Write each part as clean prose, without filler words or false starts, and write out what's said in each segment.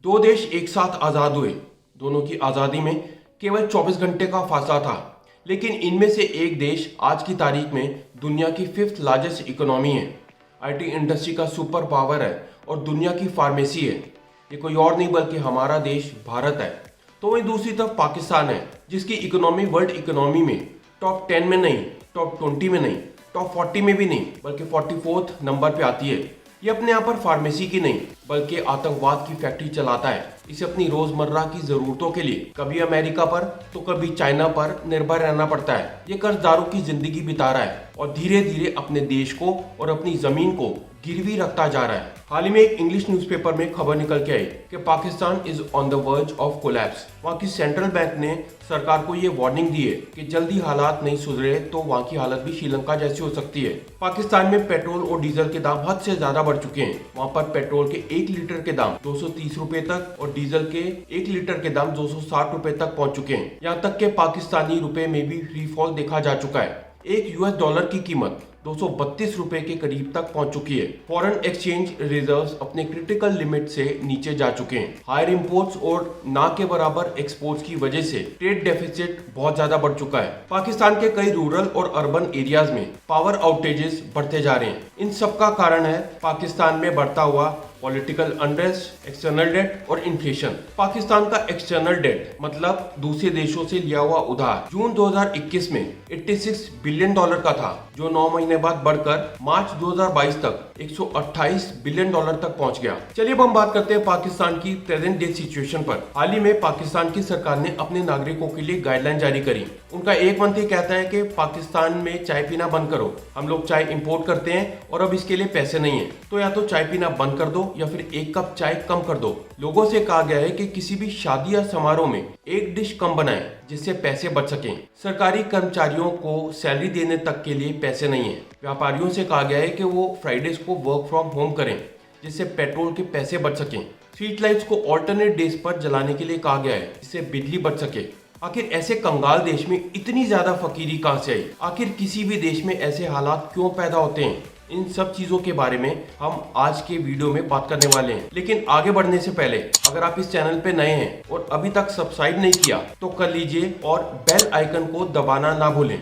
दो देश एक साथ आज़ाद हुए। दोनों की आज़ादी में केवल 24 घंटे का फासला था, लेकिन इनमें से एक देश आज की तारीख में दुनिया की 5th लार्जेस्ट इकोनॉमी है, आईटी इंडस्ट्री का सुपर पावर है और दुनिया की फार्मेसी है। ये कोई और नहीं बल्कि हमारा देश भारत है। तो वहीं दूसरी तरफ पाकिस्तान है, जिसकी इकोनॉमी वर्ल्ड इकोनॉमी में टॉप 10 में नहीं, टॉप 20 में नहीं, टॉप 40 में भी नहीं, बल्कि 44th नंबर पे आती है। ये अपने यहाँ पर फार्मेसी की नहीं बल्कि आतंकवाद की फैक्ट्री चलाता है। इसे अपनी रोजमर्रा की जरूरतों के लिए कभी अमेरिका पर तो कभी चाइना पर निर्भर रहना पड़ता है। ये कर्जदारों की जिंदगी बिता रहा है और धीरे धीरे अपने देश को और अपनी जमीन को गिरवी रखता जा रहा है। हाल ही में एक इंग्लिश न्यूज़पेपर में खबर निकल के आई कि Pakistan is on the verge of collapse. वहाँ की सेंट्रल बैंक ने सरकार को ये वार्निंग दी है कि जल्दी हालात नहीं सुधरे तो वहाँ की हालत भी श्रीलंका जैसी हो सकती है। पाकिस्तान में पेट्रोल और डीजल के दाम हद से ज्यादा बढ़ चुके हैं। वहाँ पर पेट्रोल के 1 लीटर के दाम 230 रुपए तक और डीजल के 1 लीटर के दाम 260 रुपए तक पहुंच चुके हैं। यहाँ तक के पाकिस्तानी रुपए में भी फ्री फॉल देखा जा चुका है। एक यूएस डॉलर की कीमत 232 रुपए के करीब तक पहुंच चुकी है। फॉरेन एक्सचेंज रिजर्व्स अपने क्रिटिकल लिमिट से नीचे जा चुके हैं। हायर इंपोर्ट्स और ना के बराबर एक्सपोर्ट्स की वजह से ट्रेड डेफिसिट बहुत ज्यादा बढ़ चुका है। पाकिस्तान के कई रूरल और अर्बन एरियाज में पावर आउटेजेस बढ़ते जा रहे हैं। इन सब का कारण है पाकिस्तान में बढ़ता हुआ पॉलिटिकल अनरेस्ट, एक्सटर्नल डेट और इन्फ्लेशन। पाकिस्तान का एक्सटर्नल डेट मतलब दूसरे देशों से लिया हुआ उधार जून 2021 में 86 बिलियन डॉलर का था, जो 9 महीने बाद बढ़कर मार्च 2022 तक 128 बिलियन डॉलर तक पहुंच गया। चलिए अब हम बात करते हैं पाकिस्तान की प्रेजेंट डे सिचुएशन पर। हाल ही में पाकिस्तान की सरकार ने अपने नागरिकों के लिए गाइडलाइन जारी करी। उनका एक मंत्री कहता है कि पाकिस्तान में चाय पीना बंद करो, हम लोग चाय इंपोर्ट करते हैं और अब इसके लिए पैसे नहीं है, तो या तो चाय पीना बंद कर दो या फिर एक कप चाय कम कर दो। लोगों से कहा गया है कि किसी भी शादी या समारोह में एक डिश कम बनाएं जिससे पैसे बच सकें। सरकारी कर्मचारियों को सैलरी देने तक के लिए पैसे नहीं है। व्यापारियों से कहा गया है कि वो फ्राइडेज को वर्क फ्रॉम होम करें जिससे पेट्रोल के पैसे बच सकें। स्ट्रीट लाइट्स को ऑल्टरनेट डेज पर जलाने के लिए कहा गया है जिससे बिजली बच सके। आखिर ऐसे कंगाल देश में इतनी ज्यादा फकीरी कहां से आई? आखिर किसी भी देश में ऐसे हालात क्यों पैदा होते हैं? इन सब चीजों के बारे में हम आज के वीडियो में बात करने वाले हैं। लेकिन आगे बढ़ने से पहले अगर आप इस चैनल पे नए हैं और अभी तक सब्सक्राइब नहीं किया तो कर लीजिए और बेल आइकन को दबाना ना भूलें।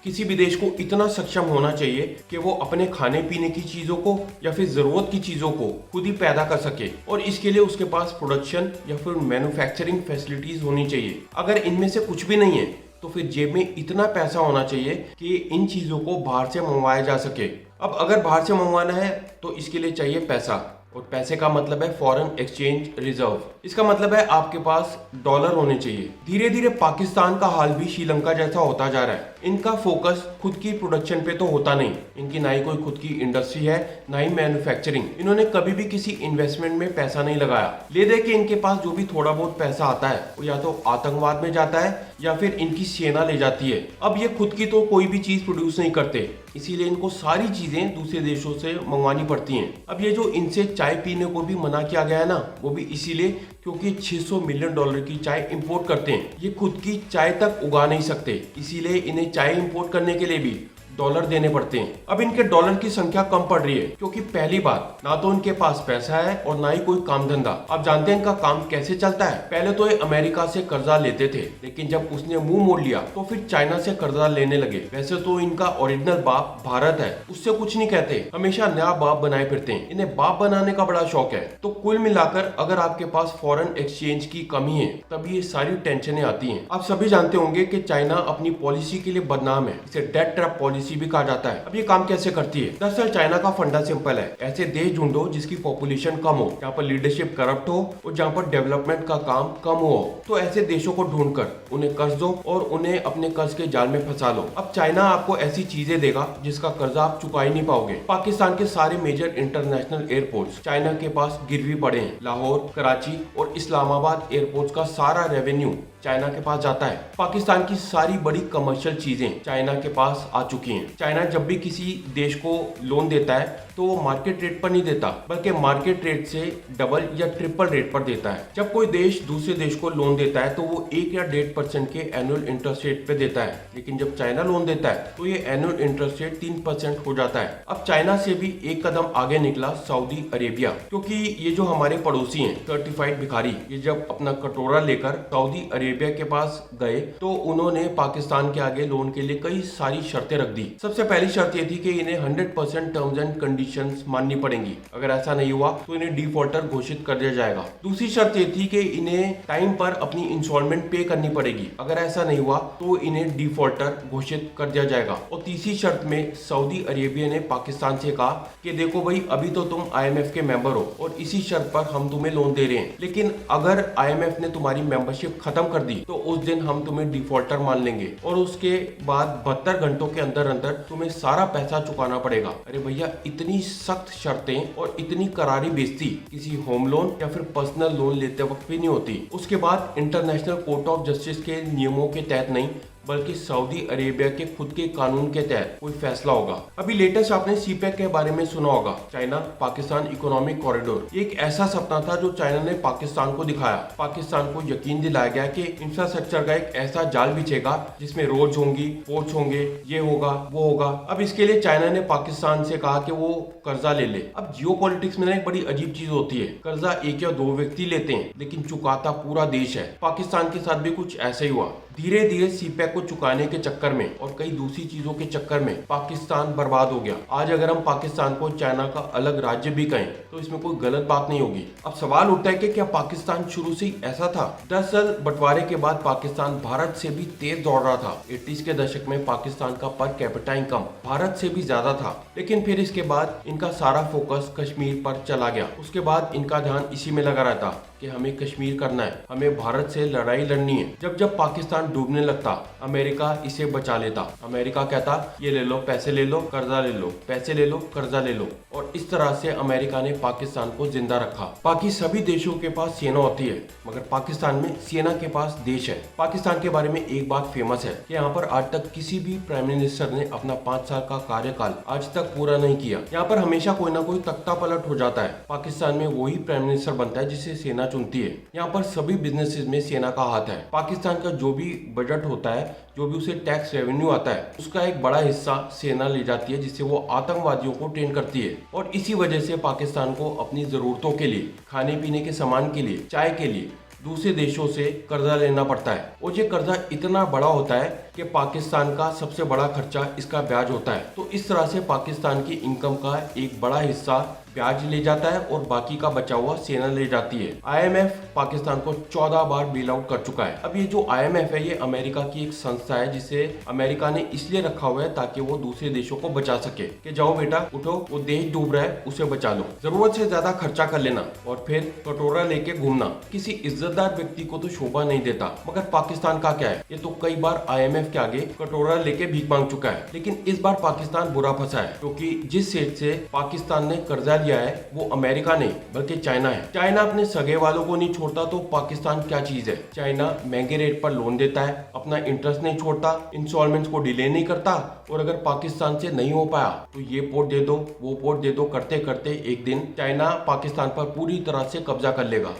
किसी भी देश को इतना सक्षम होना चाहिए कि वो अपने खाने पीने की चीजों को या फिर जरूरत की चीजों को खुद ही पैदा कर सके और इसके लिए उसके पास प्रोडक्शन या फिर मैन्युफैक्चरिंग फैसिलिटीज होनी चाहिए। अगर इनमें से कुछ भी नहीं है तो फिर जेब में इतना पैसा होना चाहिए कि इन चीजों को बाहर से मंगवाया जा सके। अब अगर बाहर से मंगवाना है तो इसके लिए चाहिए पैसा, और पैसे का मतलब है फॉरेन एक्सचेंज रिजर्व। इसका मतलब है आपके पास डॉलर होने चाहिए। धीरे धीरे पाकिस्तान का हाल भी श्रीलंका जैसा होता जा रहा है। इनका फोकस खुद की प्रोडक्शन पे तो होता नहीं। इनकी ना ही कोई खुद की इंडस्ट्री है, ना ही मैन्युफैक्चरिंग। इन्होंने कभी भी किसी इन्वेस्टमेंट में पैसा नहीं लगाया। ले दे के इनके पास जो भी थोड़ा बहुत पैसा आता है वो या तो आतंकवाद में जाता है या फिर इनकी सेना ले जाती है। अब ये खुद की तो कोई भी चीज प्रोड्यूस नहीं करते, इसीलिए इनको सारी चीजें दूसरे देशों से मंगवानी पड़ती हैं। अब ये जो इनसे चाय पीने को भी मना किया गया है ना, वो भी इसीलिए क्योंकि 600 मिलियन डॉलर की चाय इंपोर्ट करते हैं। ये खुद की चाय तक उगा नहीं सकते, इसीलिए इन्हें चाय इंपोर्ट करने के लिए भी डॉलर देने पड़ते हैं। अब इनके डॉलर की संख्या कम पड़ रही है क्योंकि पहली बात ना तो इनके पास पैसा है और ना ही कोई काम धंधा। आप जानते हैं इनका काम कैसे चलता है? पहले तो ये अमेरिका से कर्जा लेते थे, लेकिन जब उसने मुंह मोड़ लिया तो फिर चाइना से कर्जा लेने लगे। वैसे तो इनका ओरिजिनल बाप भारत है, उससे कुछ नहीं कहते, हमेशा नया बाप बनाए फिरते हैं। इन्हें बाप बनाने का बड़ा शौक है। तो कुल मिलाकर अगर आपके पास फॉरेन एक्सचेंज की कमी है तभी ये सारी टेंशनें आती है। आप सभी जानते होंगे कि चाइना अपनी पॉलिसी के लिए बदनाम है। इसे डेट ट्रैप पॉलिसी भी कहा जाता है। अब ये काम कैसे करती है? दरअसल चाइना का फंडा सिंपल है। ऐसे देश ढूंढो जिसकी पॉपुलेशन कम हो, जहाँ पर लीडरशिप करप्ट हो और जहाँ पर डेवलपमेंट का काम कम हो। तो ऐसे देशों को ढूंढकर उन्हें कर्ज दो और उन्हें अपने कर्ज के जाल में फंसा लो। अब चाइना आपको ऐसी चीजें देगा जिसका कर्जा आप चुका ही नहीं पाओगे। पाकिस्तान के सारे मेजर इंटरनेशनल एयरपोर्ट्स चाइना के पास गिरवी पड़े हैं। लाहौर, कराची और इस्लामाबाद एयरपोर्ट्स का सारा रेवेन्यू चाइना के पास जाता है। पाकिस्तान की सारी बड़ी कमर्शियल चीजें चाइना के पास आ चुकी हैं। चाइना जब भी किसी देश को लोन देता है तो वो मार्केट रेट पर नहीं देता, बल्कि मार्केट रेट से डबल या ट्रिपल रेट पर देता है। जब कोई देश दूसरे देश को लोन देता है तो वो 1 या 1.5% के एनुअल इंटरेस्ट रेट पे देता है, लेकिन जब चाइना लोन देता है तो ये एनुअल इंटरेस्ट रेट 3% हो जाता है। अब चाइना से भी एक कदम आगे निकला सऊदी अरेबिया, क्योंकि ये जो हमारे पड़ोसी हैं सर्टिफाइड भिखारी, ये जब अपना कटोरा लेकर सऊदी अरेबिया के पास गए तो उन्होंने पाकिस्तान के आगे लोन के लिए कई सारी शर्तें रख दी। सबसे पहली शर्त ये थी कि इन्हें 100% टर्म्स एंड कंडीशंस माननी पड़ेंगी। अगर ऐसा नहीं हुआ तो इन्हें डिफॉल्टर घोषित कर दिया जाएगा। दूसरी शर्त ये थी कि इन्हें टाइम पर अपनी इंस्टॉलमेंट पे करनी पड़ेगी। अगर ऐसा नहीं हुआ तो इन्हें डिफॉल्टर घोषित कर दिया जाएगा। और तीसरी शर्त में सऊदी अरेबिया ने पाकिस्तान से कहा कि देखो भाई, अभी तो तुम IMF के मेंबर हो और इसी शर्त पर हम तुम्हें लोन दे रहे हैं, लेकिन अगर IMF ने तुम्हारी मेंबरशिप खत्म कर दी तो उस दिन हम तुम्हें डिफॉल्टर मान लेंगे और उसके बाद 72 घंटों के अंदर अंदर तुम्हें सारा पैसा चुकाना पड़ेगा। अरे भैया, इतनी सख्त शर्तें और इतनी करारी बेइज्जती किसी होम लोन या फिर पर्सनल लोन लेते वक्त भी नहीं होती। उसके बाद इंटरनेशनल कोर्ट ऑफ जस्टिस के नियमों के तहत नहीं, बल्कि सऊदी अरेबिया के खुद के कानून के तहत कोई फैसला होगा। अभी लेटेस्ट आपने CPEC के बारे में सुना होगा, चाइना पाकिस्तान इकोनॉमिक कॉरिडोर। ये एक ऐसा सपना था जो चाइना ने पाकिस्तान को दिखाया। पाकिस्तान को यकीन दिलाया गया कि इंफ्रास्ट्रक्चर का एक ऐसा जाल बिछेगा जिसमें रोड्स होंगी, पोर्ट्स होंगे, ये होगा वो होगा। अब इसके लिए चाइना ने पाकिस्तान से कहा कि वो कर्जा ले ले। अब जियोपॉलिटिक्स में एक बड़ी अजीब चीज होती है, कर्जा 1 या 2 व्यक्ति लेते हैं लेकिन चुकाता पूरा देश है। पाकिस्तान के साथ भी कुछ ऐसा ही हुआ। धीरे धीरे CPEC को चुकाने के चक्कर में और कई दूसरी चीजों के चक्कर में पाकिस्तान बर्बाद हो गया। आज अगर हम पाकिस्तान को चाइना का अलग राज्य भी कहें तो इसमें कोई गलत बात नहीं होगी। अब सवाल उठता है कि क्या पाकिस्तान शुरू से ही ऐसा था? दरअसल बंटवारे के बाद पाकिस्तान भारत से भी तेज दौड़ रहा था। 80s के दशक में पाकिस्तान का पर कैपिटा इनकम भारत से भी ज्यादा था, लेकिन फिर इसके बाद इनका सारा फोकस कश्मीर पर चला गया। उसके बाद इनका ध्यान इसी में लगा रहता कि हमें कश्मीर करना है, हमें भारत से लड़ाई लड़नी है। जब जब पाकिस्तान डूबने लगता, अमेरिका इसे बचा लेता। अमेरिका कहता ये ले लो, पैसे ले लो, कर्जा ले लो, पैसे ले लो, कर्जा ले लो, और इस तरह से अमेरिका ने पाकिस्तान को जिंदा रखा। बाकी सभी देशों के पास सेना होती है, मगर पाकिस्तान में सेना के पास देश है। पाकिस्तान के बारे में एक बात फेमस है कि यहाँ पर आज तक किसी भी प्राइम मिनिस्टर ने अपना 5 साल का कार्यकाल आज तक पूरा नहीं किया। यहाँ पर हमेशा कोई ना कोई तख्ता पलट हो जाता है। पाकिस्तान में वही प्राइम मिनिस्टर बनता है जिसे सेना चुनती है। यहाँ पर सभी बिजनेसेस में सेना का हाथ है। पाकिस्तान का जो भी बजट होता है, जो भी उसे टैक्स रेवेन्यू आता है, उसका एक बड़ा हिस्सा सेना ले जाती है, जिससे वो आतंकवादियों को ट्रेन करती है। और इसी वजह से पाकिस्तान को अपनी जरूरतों के लिए, खाने पीने के सामान के लिए, चाय के लिए दूसरे देशों से कर्जा लेना पड़ता है। और ये कर्जा इतना बड़ा होता है कि पाकिस्तान का सबसे बड़ा खर्चा इसका ब्याज होता है। तो इस तरह से पाकिस्तान की इनकम का एक बड़ा हिस्सा ब्याज ले जाता है और बाकी का बचा हुआ सेना ले जाती है। IMF पाकिस्तान को 14 बार बेल आउट कर चुका है। अब ये जो IMF है, ये अमेरिका की एक संस्था है जिसे अमेरिका ने इसलिए रखा हुआ है ताकि वो दूसरे देशों को बचा सके कि जाओ बेटा उठो, वो देश डूब रहा है, उसे बचा लो। जरूरत से ज्यादा खर्चा कर लेना और फिर कटोरा लेके घूमना किसी इज्जतदार व्यक्ति को तो शोभा नहीं देता। मगर पाकिस्तान का क्या है, ये तो कई बार IMF के आगे कटोरा लेके भीख मांग चुका है। लेकिन इस बार पाकिस्तान बुरा फंसा है, क्योंकि जिस सेठ से पाकिस्तान ने कर्जा लिया है वो अमेरिका नहीं बल्कि चाइना है। चाइना अपने सगे वालों को नहीं छोड़ता तो पाकिस्तान क्या चीज है। चाइना महंगे रेट पर लोन देता है, अपना इंटरेस्ट नहीं छोड़ता, इंस्टॉलमेंट्स को डिले नहीं करता, और अगर पाकिस्तान से नहीं हो पाया तो ये पोर्ट दे दो, वो पोर्ट दे दो, करते करते एक दिन चाइना पाकिस्तान पर पूरी तरह से कब्जा कर लेगा।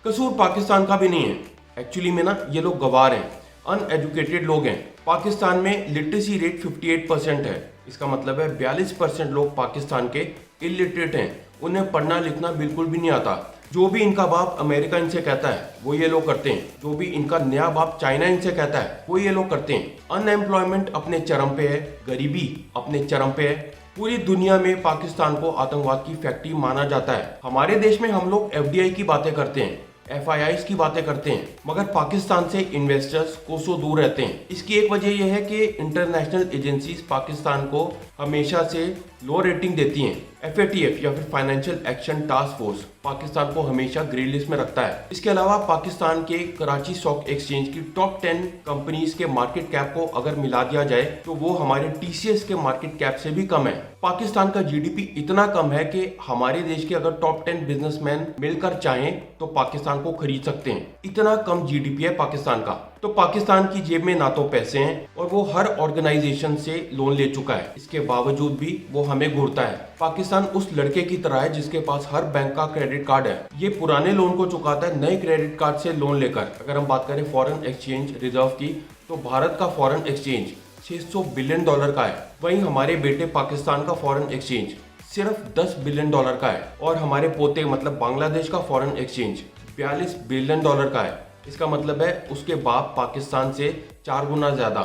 कसूर पाकिस्तान का भी नहीं है। एक्चुअली में ना ये लोग गवार हैं, अनएजुकेटेड लोग हैं। पाकिस्तान में लिटरेसी रेट 58% है। इसका मतलब है 42% लोग पाकिस्तान के इलिटरेट हैं, उन्हें पढ़ना लिखना बिल्कुल भी नहीं आता। जो भी इनका बाप अमेरिका इनसे कहता है वो ये लोग करते हैं, जो भी इनका नया बाप चाइना इनसे कहता है वो ये लोग करते हैं। अनएम्प्लॉयमेंट अपने चरम पे है, गरीबी अपने चरम पे है। पूरी दुनिया में पाकिस्तान को आतंकवाद की फैक्ट्री माना जाता है। हमारे देश में हम लोग FDI की बातें करते हैं, FIIs की बातें करते हैं, मगर पाकिस्तान से इन्वेस्टर्स कोसों दूर रहते हैं। इसकी एक वजह यह है कि इंटरनेशनल एजेंसीज पाकिस्तान को हमेशा से लो रेटिंग देती हैं। FATF या फिर financial action task force Pakistan को हमेशा ग्रे लिस्ट में रखता है। इसके अलावा पाकिस्तान के कराची स्टॉक एक्सचेंज की टॉप 10 कंपनीज के मार्केट कैप को अगर मिला दिया जाए तो वो हमारे TCS के मार्केट कैप से भी कम है। पाकिस्तान का जीडीपी इतना कम है कि हमारे देश के अगर टॉप 10 बिजनेसमैन मिलकर चाहें तो पाकिस्तान को खरीद सकते हैं। इतना कम जीडीपी है पाकिस्तान का। तो पाकिस्तान की जेब में ना तो पैसे हैं और वो हर ऑर्गेनाइजेशन से लोन ले चुका है। इसके बावजूद भी वो हमें घूरता है। पाकिस्तान उस लड़के की तरह है जिसके पास हर बैंक का क्रेडिट कार्ड है। ये पुराने लोन को चुकाता है नए क्रेडिट कार्ड से लोन लेकर। अगर हम बात करें फॉरेन एक्सचेंज रिजर्व की, तो भारत का फॉरेन एक्सचेंज $600 बिलियन का है। वहीं हमारे बेटे पाकिस्तान का फॉरेन एक्सचेंज सिर्फ $10 बिलियन का है और हमारे पोते मतलब बांग्लादेश का फॉरेन एक्सचेंज $42 बिलियन का है। इसका मतलब है उसके बाप पाकिस्तान से 4 गुना ज्यादा।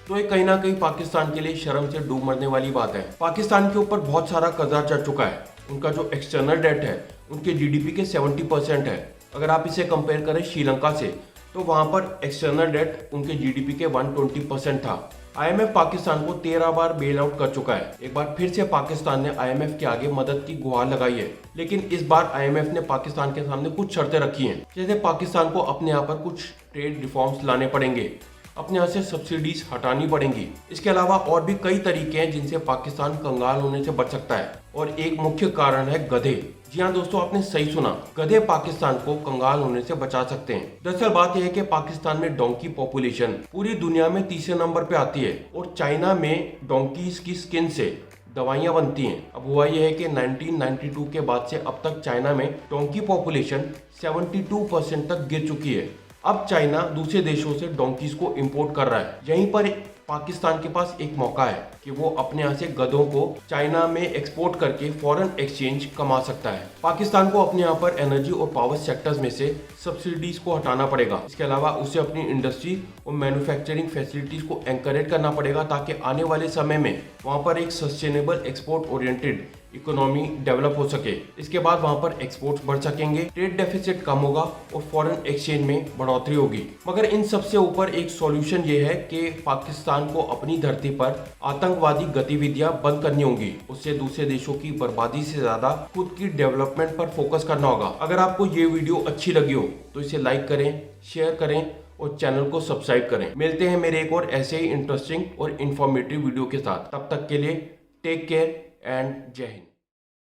तो ये कहीं ना कहीं पाकिस्तान के लिए शर्म से डूब मरने वाली बात है। पाकिस्तान के ऊपर बहुत सारा कर्जा चढ़ चुका है। उनका जो एक्सटर्नल डेट है उनके जीडीपी के 70% है। अगर आप इसे कंपेयर करें श्रीलंका से, तो वहां पर एक्सटर्नल डेट उनके जीडीपी के 120% था। आईएमएफ पाकिस्तान को 13 बार बेल आउट कर चुका है। एक बार फिर से पाकिस्तान ने आईएमएफ के आगे मदद की गुहार लगाई है, लेकिन इस बार आईएमएफ ने पाकिस्तान के सामने कुछ शर्तें रखी हैं। जैसे पाकिस्तान को अपने यहाँ पर कुछ ट्रेड रिफॉर्म्स लाने पड़ेंगे, अपने यहाँ से सब्सिडीज हटानी पड़ेंगी। इसके अलावा और भी कई तरीके हैं जिनसे पाकिस्तान कंगाल होने से बच सकता है और एक मुख्य कारण है गधे। जी हाँ दोस्तों, आपने सही सुना, गधे पाकिस्तान को कंगाल होने से बचा सकते हैं। दरअसल बात यह है कि पाकिस्तान में डोंकी पॉपुलेशन पूरी दुनिया में तीसरे नंबर पे आती है और चाइना में डोंकीज की स्किन से दवाइयां बनती हैं। अब हुआ यह है कि 1992 के बाद से अब तक चाइना में डोंकी पॉपुलेशन 72% तक गिर चुकी है। अब चाइना दूसरे देशों से डोंकीज को इंपोर्ट कर रहा है। यहीं पर पाकिस्तान के पास एक मौका है कि वो अपने यहाँ से गधों को चाइना में एक्सपोर्ट करके फॉरेन एक्सचेंज कमा सकता है। पाकिस्तान को अपने यहाँ पर एनर्जी और पावर सेक्टर्स में से सब्सिडीज को हटाना पड़ेगा। इसके अलावा उसे अपनी इंडस्ट्री और मैन्युफैक्चरिंग फैसिलिटीज को एनकरेज करना पड़ेगा ताकि आने वाले समय में वहाँ पर एक sustainable export oriented economy develop हो सके। इसके बाद वहां पर एक्सपोर्ट्स बढ़ सकेंगे, ट्रेड डेफिसिट कम होगा और फॉरेन एक्सचेंज में बढ़ोतरी होगी। मगर इन सबसे ऊपर एक सॉल्यूशन ये है कि पाकिस्तान को अपनी धरती पर आतंकवादी गतिविधियां बंद करनी होंगी। उससे दूसरे देशों की बर्बादी से ज्यादा खुद की डेवलपमेंट पर फोकस करना होगा। अगर आपको ये वीडियो अच्छी लगी हो तो इसे लाइक करें, शेयर करें और चैनल को सब्सक्राइब करें। मिलते हैं मेरे एक और ऐसे ही इंटरेस्टिंग और इन्फॉर्मेटिव वीडियो के साथ। तब तक के लिए टेक केयर एंड जय हिंद।